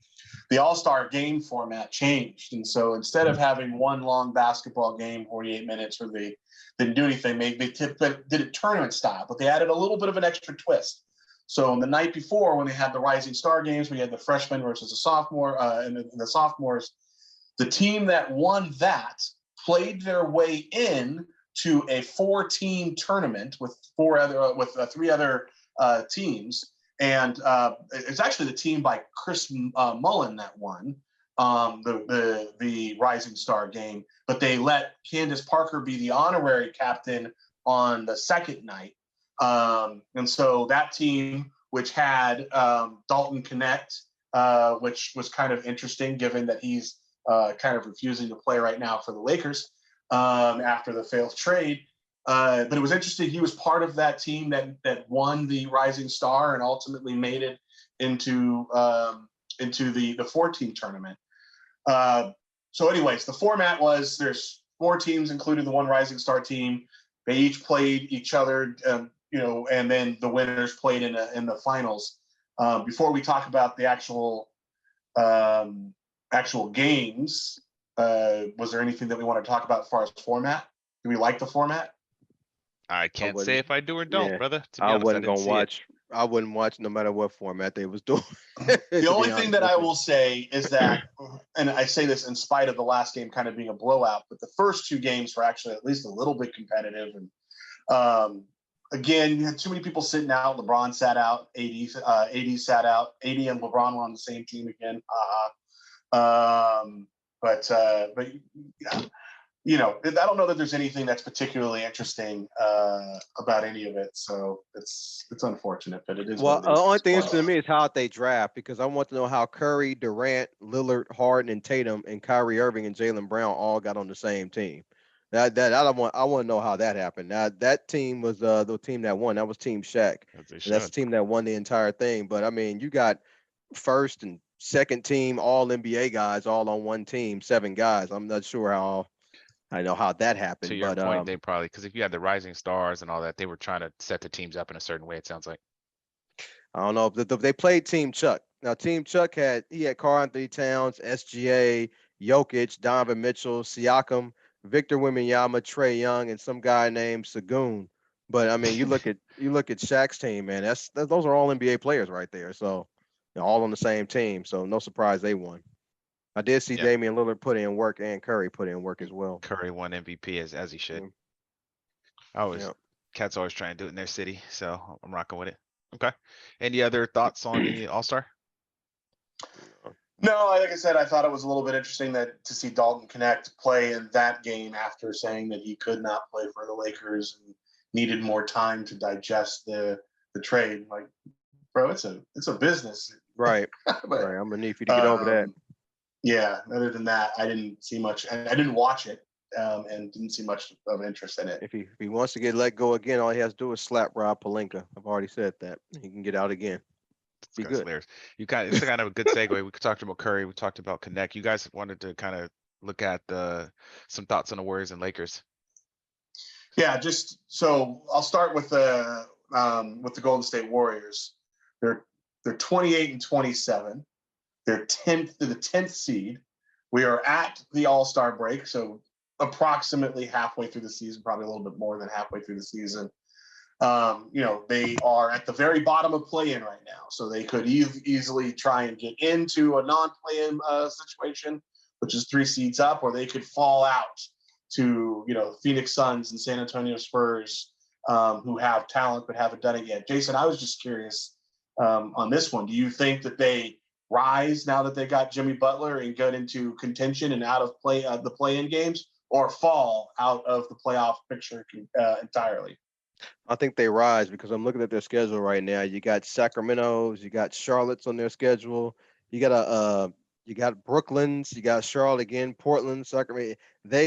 [SPEAKER 4] the All-Star game format changed. And so instead of having one long basketball game, 48 minutes, where they didn't do anything, they did it tournament style, but they added a little bit of an extra twist. So the night before, when they had the Rising Star games, we had the freshmen versus the sophomore, and the sophomores. The team that won that played their way in to a 4-team tournament with three other teams, and it's actually the team by Chris Mullen that won the Rising Star game. But they let Candace Parker be the honorary captain on the second night, and so that team, which had Dalton Connect, which was kind of interesting given that he's kind of refusing to play right now for the Lakers. After the failed trade. But it was interesting. He was part of that team that won the Rising Star and ultimately made it into the 14 tournament. So anyways, the format was there's 4 teams, including the one Rising Star team. They each played each other, and then the winners played in the finals. Before we talk about the actual games, was there anything that we want to talk about as far as format? Do we like the format?
[SPEAKER 1] I can't say if I do or don't, brother. To be
[SPEAKER 2] I
[SPEAKER 1] honest,
[SPEAKER 2] wasn't gonna watch. I wouldn't watch no matter what format they was doing.
[SPEAKER 4] The only thing that I will say is that, and I say this in spite of the last game kind of being a blowout, but the first 2 games were actually at least a little bit competitive. And again, you had too many people sitting out. LeBron sat out. AD sat out. AD and LeBron were on the same team again. But I don't know that there's anything that's particularly interesting about any of it. So it's unfortunate, but it is.
[SPEAKER 2] Well, the only thing interesting to me is how they draft, because I want to know how Curry, Durant, Lillard, Harden, and Tatum, and Kyrie Irving and Jaylen Brown all got on the same team. I want to know how that happened. Now that team was the team that won. That was Team Shaq. That's the team that won the entire thing. But I mean, you got first and second team all NBA guys all on one team, 7 guys. I'm not sure how that happened.
[SPEAKER 1] To your point, they probably, because if you had the Rising Stars and all that, they were trying to set the teams up in a certain way, it sounds like.
[SPEAKER 2] I don't know. They played Team Chuck. Now Team Chuck had Karl Anthony Towns, SGA, Jokic, Donovan Mitchell, Siakam, Victor Wembanyama, Trae Young, and some guy named Sagoon. But I mean, you look at Shaq's team, man. Those are all NBA players right there. So all on the same team. So no surprise they won. I did see Damian Lillard put in work and Curry put in work as well.
[SPEAKER 1] Curry won MVP as he should. Cats always trying to do it in their city, so I'm rocking with it. Okay. Any other thoughts on the All-Star?
[SPEAKER 4] No, like I said, I thought it was a little bit interesting to see Dalton Connect play in that game after saying that he could not play for the Lakers and needed more time to digest the trade. Like, bro, it's a business.
[SPEAKER 2] Right. But, right. I'm gonna need for you to get over that.
[SPEAKER 4] Yeah. Other than that, I didn't see much, and I didn't watch it, and didn't see much of interest in it.
[SPEAKER 2] If he wants to get let go again, all he has to do is slap Rob Pelinka. I've already said that. He can get out again. Be good.
[SPEAKER 1] Hilarious. It's kind of a good segue. We talked about Curry. We talked about Connect. You guys wanted to kind of look at some thoughts on the Warriors and Lakers.
[SPEAKER 4] Yeah, just so I'll start with the Golden State Warriors. They're 28-27. They're the 10th seed. We are at the All-Star break, so approximately halfway through the season, probably a little bit more than halfway through the season. They are at the very bottom of play-in right now, so they could easily try and get into a non-play-in situation, which is 3 seeds up, or they could fall out to Phoenix Suns and San Antonio Spurs, who have talent but haven't done it yet. Jason, I was just curious on this one. Do you think that they rise now that they got Jimmy Butler and get into contention and out of the play-in games, or fall out of the playoff picture entirely?
[SPEAKER 2] I think they rise because I'm looking at their schedule right now. You got Sacramento's, you got Charlotte's on their schedule. You got Brooklyn's, you got Charlotte again, Portland, Sacramento,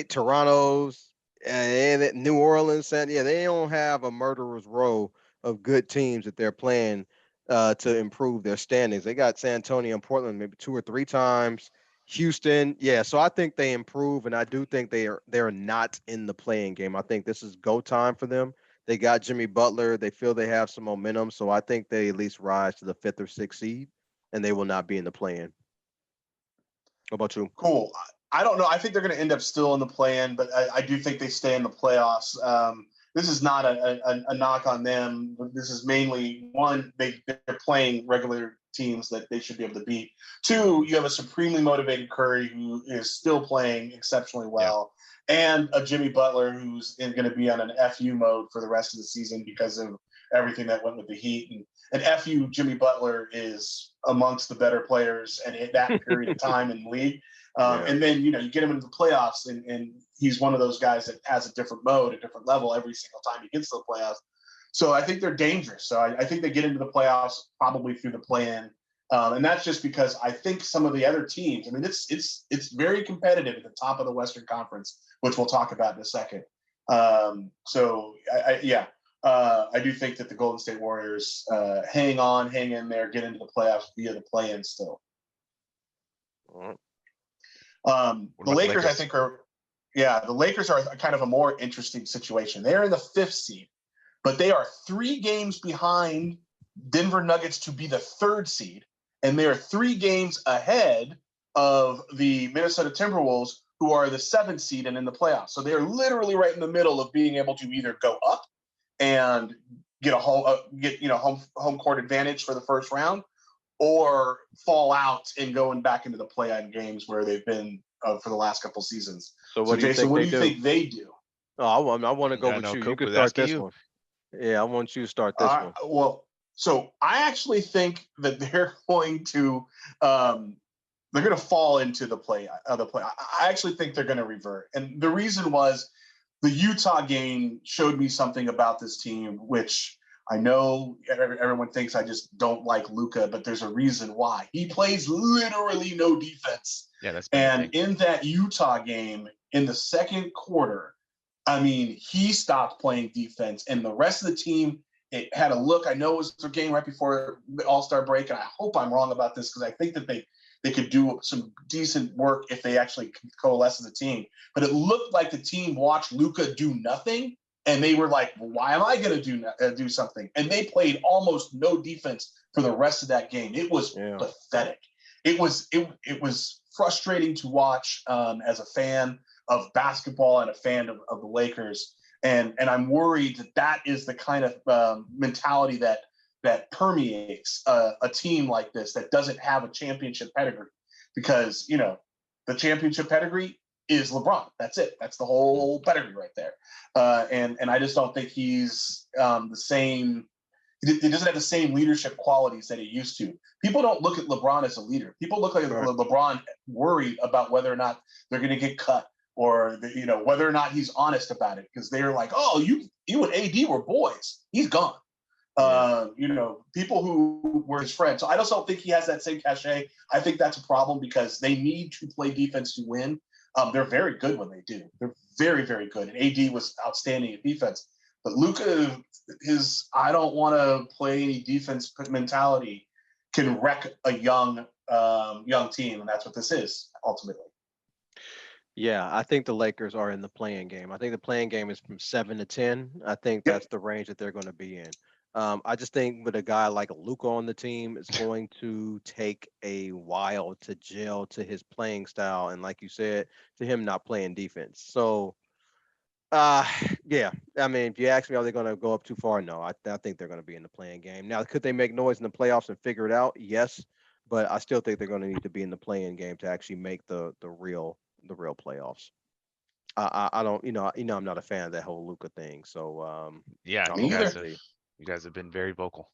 [SPEAKER 2] Toronto's, and New Orleans. They don't have a murderer's row of good teams that they're playing to improve their standings. They got San Antonio and Portland maybe 2 or 3 times. Houston, so I think they improve, and I do think they're not in the playing game. I think this is go time for them. They got Jimmy Butler. They feel they have some momentum, so I think they at least rise to the 5th or 6th seed, and they will not be in the play-in. How about you?
[SPEAKER 4] Cool. I don't know. I think they're going to end up still in the play-in, but I do think they stay in the playoffs. This is not a knock on them. This is mainly, one, they're playing regular teams that they should be able to beat. 2, you have a supremely motivated Curry who is still playing exceptionally well. And a Jimmy Butler who's going to be on an FU mode for the rest of the season because of everything that went with the Heat. And FU Jimmy Butler is amongst the better players and at that period of time in the league. And then, you get him into the playoffs, and he's one of those guys that has a different mode, a different level every single time he gets to the playoffs. So I think they're dangerous. So I think they get into the playoffs probably through the play-in. And that's just because I think some of the other teams, I mean, it's very competitive at the top of the Western Conference, which we'll talk about in a second. So I do think that the Golden State Warriors hang in there, get into the playoffs via the play-in still. The Lakers, I think, the Lakers are kind of a more interesting situation. They're in the 5th seed, but they are 3 games behind Denver Nuggets to be the 3rd seed. And they are 3 games ahead of the Minnesota Timberwolves, who are the 7th seed and in the playoffs. So they're literally right in the middle of being able to either go up and get home court advantage for the first round, or fall out and going back into the play-in games where they've been for the last couple seasons. So Jason, what do you think they do?
[SPEAKER 2] Oh, I want to go with you.
[SPEAKER 1] Coop,
[SPEAKER 2] you can start this one. Yeah, I want you to start this one.
[SPEAKER 4] Well, so I actually think that they're going to fall into the play. I actually think they're going to revert, and the reason was the Utah game showed me something about this team, which I know everyone thinks I just don't like Luka, but there's a reason why. He plays literally no defense.
[SPEAKER 1] Yeah, that's
[SPEAKER 4] and in that Utah game, in the second quarter, I mean, he stopped playing defense, and the rest of the team, it had a look. I know it was the game right before the All-Star break, and I hope I'm wrong about this because I think that they could do some decent work if they actually coalesce as a team. But it looked like the team watched Luka do nothing, and they were like, well, why am I going to do something? And they played almost no defense for the rest of that game. It was pathetic. It was frustrating to watch as a fan of basketball and a fan of the Lakers. And I'm worried that is the kind of mentality that permeates a team like this that doesn't have a championship pedigree, because, the championship pedigree is LeBron. That's it. That's the whole pedigree right there. And I just don't think he's the same. He doesn't have the same leadership qualities that he used to. People don't look at LeBron as a leader. People look at LeBron worried about whether or not they're going to get cut, or whether or not he's honest about it, because they're like, oh, you and AD were boys. He's gone. People who were his friends. So I just don't think he has that same cachet. I think that's a problem because they need to play defense to win. They're very good when they do. They're very, very good. And AD was outstanding at defense. But Luka, his I don't want to play any defense mentality can wreck a young team, and that's what this is ultimately.
[SPEAKER 2] Yeah, I think the Lakers are in the playing game. I think the playing game is from 7 to 10. I think
[SPEAKER 4] Yep.
[SPEAKER 2] that's the range that they're going to be in. I just think with a guy like Luca on the team, it's going to take a while to gel to his playing style, and like you said, to him not playing defense. So, uh, yeah. I mean, if you ask me, are they going to go up too far? No, I think they're going to be in the playing game. Now, could they make noise in the playoffs and figure it out? Yes, but I still think they're going to need to be in the playing game to actually make the real playoffs. I don't, I'm not a fan of that whole Luca thing. So
[SPEAKER 1] Yeah,
[SPEAKER 2] I don't
[SPEAKER 4] Me
[SPEAKER 2] know. We'll
[SPEAKER 4] either.
[SPEAKER 2] see.
[SPEAKER 1] you guys have been very vocal,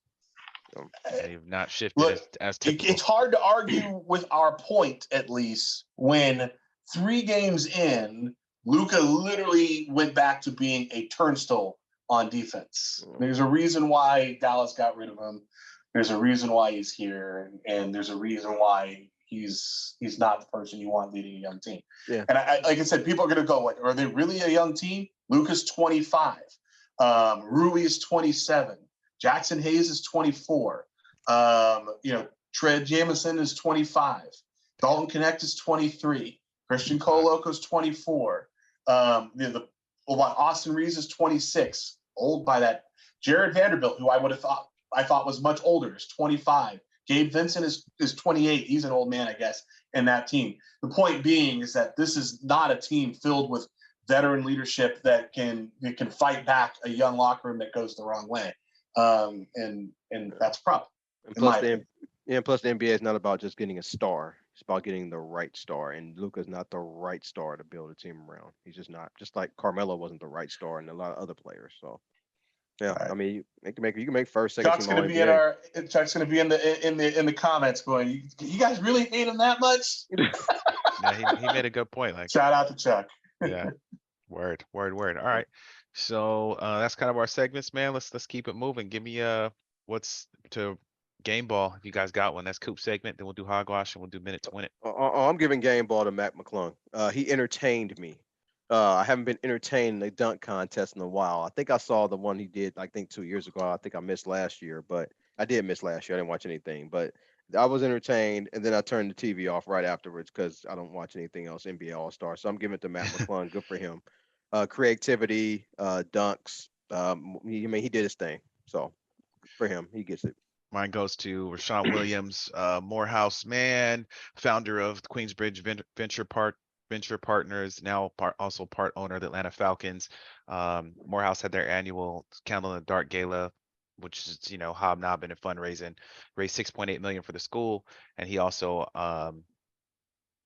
[SPEAKER 2] Um,
[SPEAKER 1] and you've not shifted
[SPEAKER 4] Look,
[SPEAKER 1] as
[SPEAKER 4] it's
[SPEAKER 1] typical.
[SPEAKER 4] hard to argue with our point, at least, when 3 games in, Luca literally went back to being a turnstile on defense. There's a reason why Dallas got rid of him. There's a reason why he's here, and there's a reason why he's not the person you want leading a young team.
[SPEAKER 2] Yeah.
[SPEAKER 4] And like I said, people are going to go like, are they really a young team? Luca's 25, Rui is 27, Jackson Hayes is 24. Tread Jamison is 25. Dalton Connect is 23. Christian Coloco is 24. Austin Reeves is 26. Old by that. Jared Vanderbilt, who I thought was much older, is 25. Gabe Vincent is 28. He's an old man, I guess, in that team. The point being is that this is not a team filled with veteran leadership that can fight back a young locker room that goes the wrong way. And that's a problem.
[SPEAKER 2] And
[SPEAKER 4] In my
[SPEAKER 2] plus the
[SPEAKER 4] opinion.
[SPEAKER 2] plus the NBA is not about just getting a star. It's about getting the right star. And Luca's not the right star to build a team around. He's just not. Just like Carmelo wasn't the right star and a lot of other players. So yeah,
[SPEAKER 4] All right.
[SPEAKER 2] I mean, you can make first, second
[SPEAKER 4] Chuck's
[SPEAKER 2] team
[SPEAKER 4] gonna
[SPEAKER 2] All
[SPEAKER 4] be in
[SPEAKER 2] NBA.
[SPEAKER 4] Chuck's gonna be in the comments going, you guys really hate him that much?
[SPEAKER 1] Yeah, he made a good point. Like,
[SPEAKER 4] Shout out to Chuck.
[SPEAKER 1] yeah, word. All right. So that's kind of our segments, man. Let's keep it moving. Give me what's to game ball. If you guys got one, that's Coop segment. Then we'll do hogwash and we'll do minute to win it.
[SPEAKER 2] I'm giving game ball to Mac McClung. He entertained me. I haven't been entertained in a dunk contest in a while. I think I saw the one he did, I think 2 years ago. I think I missed last year, but I did miss last year. I didn't watch anything, but I was entertained, and then I turned the TV off right afterwards because I don't watch anything else NBA All Star. So I'm giving it to Matt McClung. Good for him. Creativity, dunks. He did his thing. So for him, he gets it.
[SPEAKER 1] Mine goes to Rashawn Williams, Morehouse man, founder of Queensbridge Venture Partners, now also part owner of the Atlanta Falcons. Morehouse had their annual Candle in the Dark Gala, which is hobnobbing and fundraising, raised 6.8 million for the school, and he also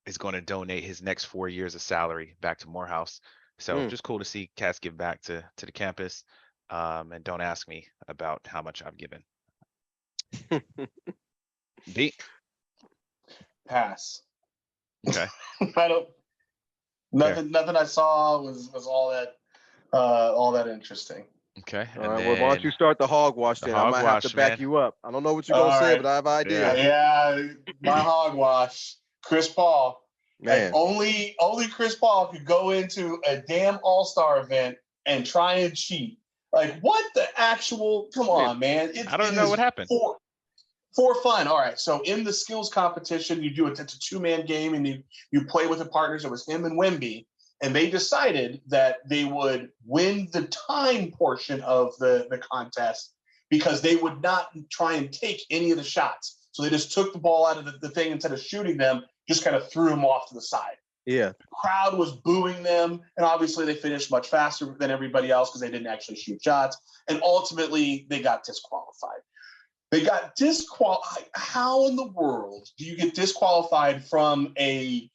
[SPEAKER 1] is going to donate his next 4 years of salary back to Morehouse. So just cool to see cats give back to the campus, and don't ask me about how much I've given. B.
[SPEAKER 4] Pass.
[SPEAKER 1] Okay.
[SPEAKER 4] I don't. Nothing I saw was all that interesting.
[SPEAKER 1] Okay.
[SPEAKER 2] All
[SPEAKER 1] And
[SPEAKER 2] right. Well, why don't
[SPEAKER 1] then
[SPEAKER 2] you start the hogwash
[SPEAKER 1] the
[SPEAKER 2] then? I might have to
[SPEAKER 1] hogwash,
[SPEAKER 2] back
[SPEAKER 1] man.
[SPEAKER 2] you up. I don't know what you're
[SPEAKER 4] All
[SPEAKER 2] gonna say,
[SPEAKER 4] right.
[SPEAKER 2] but I have ideas.
[SPEAKER 4] Yeah, my hogwash. Chris Paul. Like
[SPEAKER 2] Man,
[SPEAKER 4] only Chris Paul could go into a damn All-Star event and try and cheat. Like what the actual? Come on, man!
[SPEAKER 1] I
[SPEAKER 4] It
[SPEAKER 1] don't know what
[SPEAKER 4] is
[SPEAKER 1] happened.
[SPEAKER 4] for fun. All right. So in the skills competition, it's a 2-man game, and you play with the partners. It was him and Wemby, and they decided that they would win the time portion of the contest because they would not try and take any of the shots. So they just took the ball out of the thing instead of shooting them, just kind of threw them off to the side.
[SPEAKER 2] yeah.
[SPEAKER 4] The crowd was booing them, and obviously they finished much faster than everybody else because they didn't actually shoot shots. And ultimately, they got disqualified. They got disqualified. How in the world do you get disqualified from a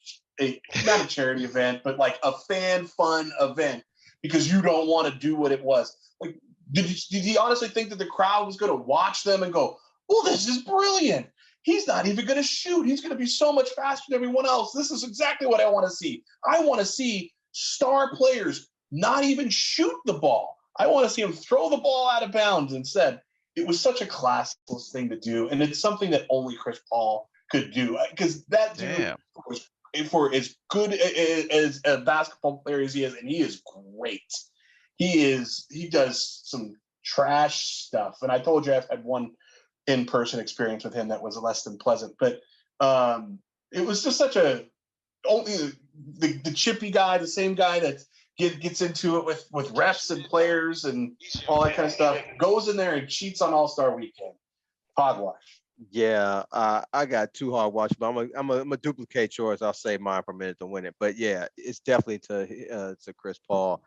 [SPEAKER 4] not a charity event, but like a fan fun event because you don't want to do what it was? Like, did he honestly think that the crowd was going to watch them and go, "Well, this is brilliant. He's not even going to shoot. He's going to be so much faster than everyone else. This is exactly what I want to see. I want to see star players not even shoot the ball. I want to see him throw the ball out of bounds instead." It was such a classless thing to do, and it's something that only Chris Paul could do because that dude, for as good as a basketball player as he is, and he is great. He does some trash stuff, and I told you I've had one in-person experience with him that was less than pleasant, but it was just such a only the chippy guy, the same guy that gets into it with refs and players and all that kind of stuff, goes in there and cheats on All-Star Weekend. Hogwash.
[SPEAKER 2] Yeah, I got 2 Hogwash, but I'm a duplicate yours. I'll save mine for a minute to win it. But yeah, it's definitely to Chris Paul.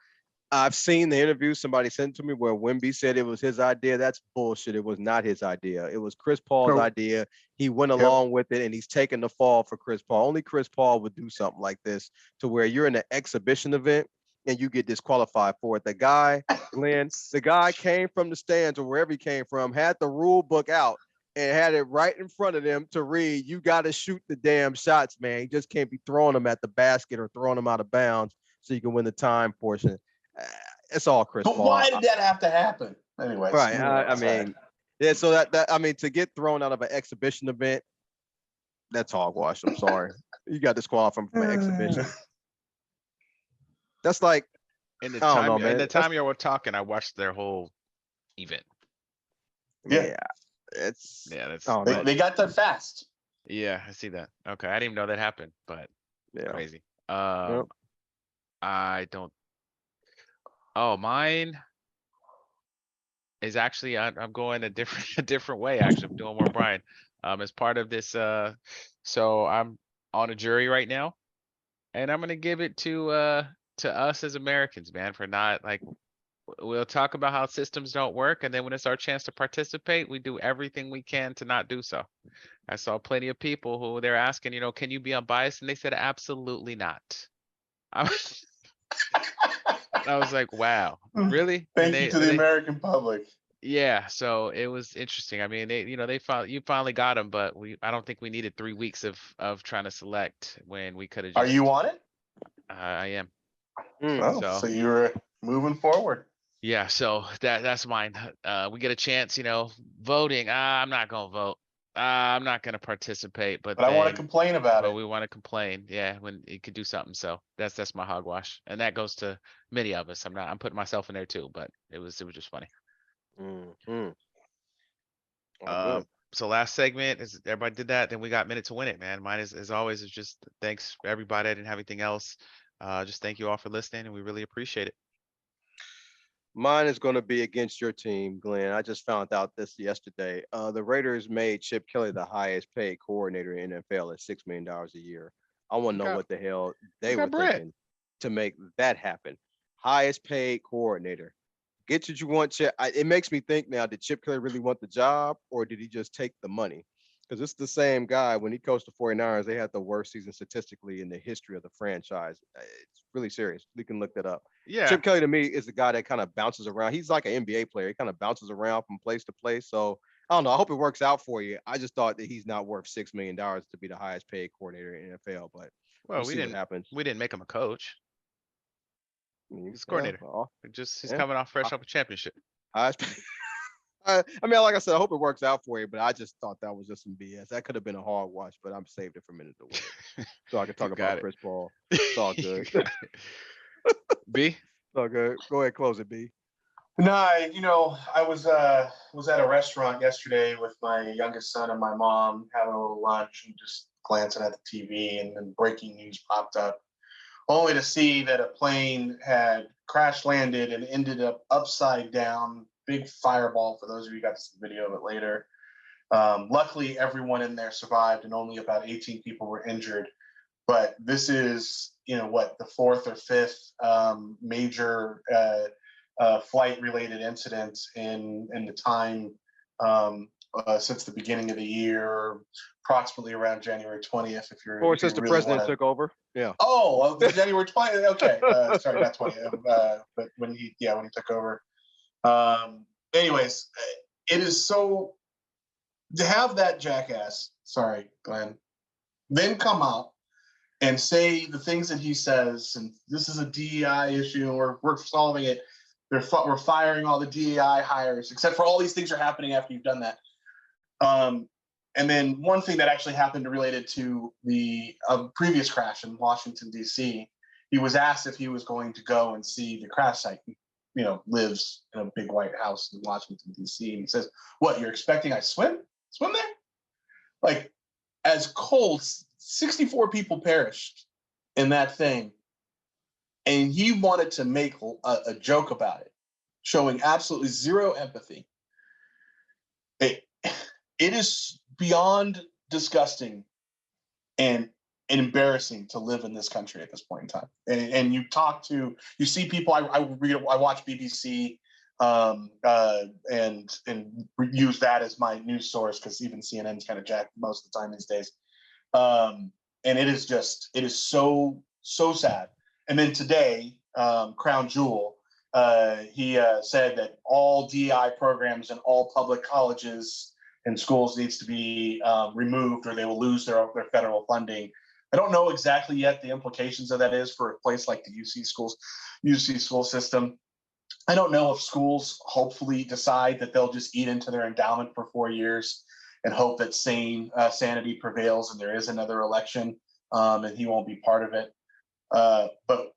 [SPEAKER 2] I've seen the interview somebody sent to me where Wemby said it was his idea. That's bullshit. It was not his idea. It was Chris Paul's idea. He went along with it, and he's taking the fall for Chris Paul. Only Chris Paul would do something like this, to where you're in an exhibition event and you get disqualified for it. The guy, Glenn, came from the stands or wherever he came from, had the rule book out and had it right in front of them to read, you got to shoot the damn shots, man. You just can't be throwing them at the basket or throwing them out of bounds so you can win the time portion. It's all Chris Paul.
[SPEAKER 4] But why did that have to happen? Anyways,
[SPEAKER 2] right. I mean, yeah. So that I mean, to get thrown out of an exhibition event, that's hogwash. I'm sorry, you got disqualified from an exhibition. That's like
[SPEAKER 1] in the time you were talking, I watched their whole event.
[SPEAKER 2] Yeah,
[SPEAKER 1] that's
[SPEAKER 4] they got done fast.
[SPEAKER 1] Yeah, I see that. Okay, I didn't even know that happened, but crazy.
[SPEAKER 2] Yep.
[SPEAKER 1] I don't. Oh, mine is actually I'm going a different way. Actually, I'm doing more Brian. As part of this, so I'm on a jury right now, and I'm gonna give it to us as Americans, man, for not like. We'll talk about how systems don't work, and then when it's our chance to participate, we do everything we can to not do so. I saw plenty of people who they're asking, can you be unbiased? And they said, absolutely not. I was like, wow, really?
[SPEAKER 4] Thank you to the American public.
[SPEAKER 1] Yeah, so it was interesting. I mean, you finally got them, but I don't think we needed 3 weeks of trying to select when we could have just.
[SPEAKER 4] Are you on it?
[SPEAKER 1] I am.
[SPEAKER 4] So you're moving forward.
[SPEAKER 1] Yeah, so that's mine. We get a chance, voting. I'm not gonna vote. I'm not gonna participate, but
[SPEAKER 4] I want to complain about it.
[SPEAKER 1] But we want to complain, yeah, when you could do something. So that's my hogwash, and that goes to many of us. I'm putting myself in there too, but it was just funny. So last segment is everybody did that. Then we got minute to win it, man. Mine is always is just thanks for everybody. I didn't have anything else. Just thank you all for listening, and we really appreciate it.
[SPEAKER 2] Mine is going to be against your team, Glenn. I just found out this yesterday. The Raiders made Chip Kelly the highest paid coordinator in NFL at $6 million a year. I want to know what the hell they were thinking to make that happen. Highest paid coordinator. Get what you want, Chip. It makes me think now, did Chip Kelly really want the job, or did he just take the money? Because it's the same guy. When he coached the 49ers, they had the worst season statistically in the history of the franchise. It's really serious. We can look that up.
[SPEAKER 1] Yeah.
[SPEAKER 2] Chip Kelly to me is the guy that kind of bounces around. He's like an NBA player. He kind of bounces around from place to place. So I don't know. I hope it works out for you. I just thought that he's not worth $6 million to be the highest paid coordinator in NFL. But we'll see what happens.
[SPEAKER 1] We didn't make him a coach. He's a coordinator. He's coming off fresh off a championship.
[SPEAKER 2] I mean, like I said, I hope it works out for you, but I just thought that was just some BS. That could have been a hogwash, but I'm saved it for a minute to win. So I can talk about Chris Paul. It's all good.
[SPEAKER 1] B?
[SPEAKER 2] It's all good. Go ahead, close it, B.
[SPEAKER 4] No, I was at a restaurant yesterday with my youngest son and my mom, having a little lunch and just glancing at the TV, and then breaking news popped up, only to see that a plane had crash landed and ended up upside down. Big fireball, for those of you who got to see the video of it later. Luckily, everyone in there survived, and only about 18 people were injured. But this is, the 4th or 5th major flight-related incident in the time since the beginning of the year, approximately around January 20th.
[SPEAKER 2] Or since the president took over. Yeah.
[SPEAKER 4] Oh, January 20th. Okay, sorry, not 20th, but when he took over. Anyways, it is so to have that jackass, sorry, Glenn, then come out and say the things that he says, and this is a DEI issue, and we're solving it. We're firing all the DEI hires, except for all these things are happening after you've done that. And then one thing that actually happened related to the previous crash in Washington, D.C., he was asked if he was going to go and see the crash site. He, lives in a big white house in Washington, D.C. And he says, what, you're expecting I swim there? Like, as cold, 64 people perished in that thing, and he wanted to make a joke about it, showing absolutely zero empathy. It is beyond disgusting and embarrassing to live in this country at this point in time. And you see people. I watch BBC and use that as my news source because even CNN's kind of jacked most of the time these days. And it is so sad. And then today, Crown Jewel, he said that all DEI programs in all public colleges and schools needs to be removed, or they will lose their federal funding. I don't know exactly yet the implications of that is for a place like the UC school system. I don't know if schools hopefully decide that they'll just eat into their endowment for 4 years and hope that sanity prevails and there is another election and he won't be part of it. But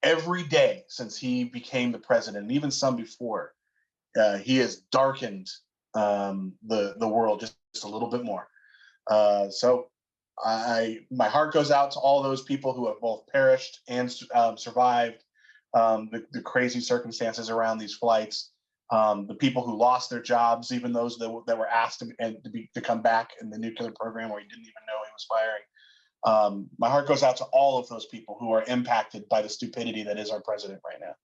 [SPEAKER 4] every day since he became the president, and even some before, he has darkened the world just a little bit more. So my heart goes out to all those people who have both perished and survived the crazy circumstances around these flights. The people who lost their jobs, even those that were asked to come back in the nuclear program where he didn't even know he was firing. My heart goes out to all of those people who are impacted by the stupidity that is our president right now.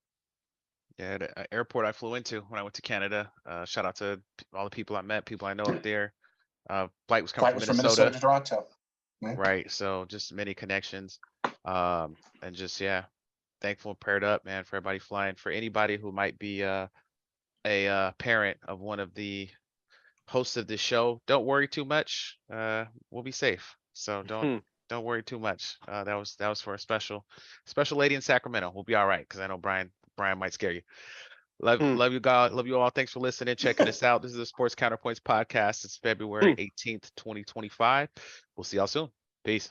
[SPEAKER 1] Yeah, the airport I flew into when I went to Canada. Shout out to all the people I met, people I know up there. Flight was coming from Minnesota.
[SPEAKER 4] To Toronto. Yeah.
[SPEAKER 1] Right. So just many connections. And just, yeah, thankful and paired up, man, for everybody flying. For anybody who might be a parent of one of the hosts of this show, don't worry too much. We'll be safe. So don't worry too much. That was for a special lady in Sacramento. We'll be all right because I know Brian might scare you. Love you, God. Love you all. Thanks for listening, checking us out. This is the Sports Counterpoints podcast. It's February 18th, 2025. We'll see y'all soon. Peace.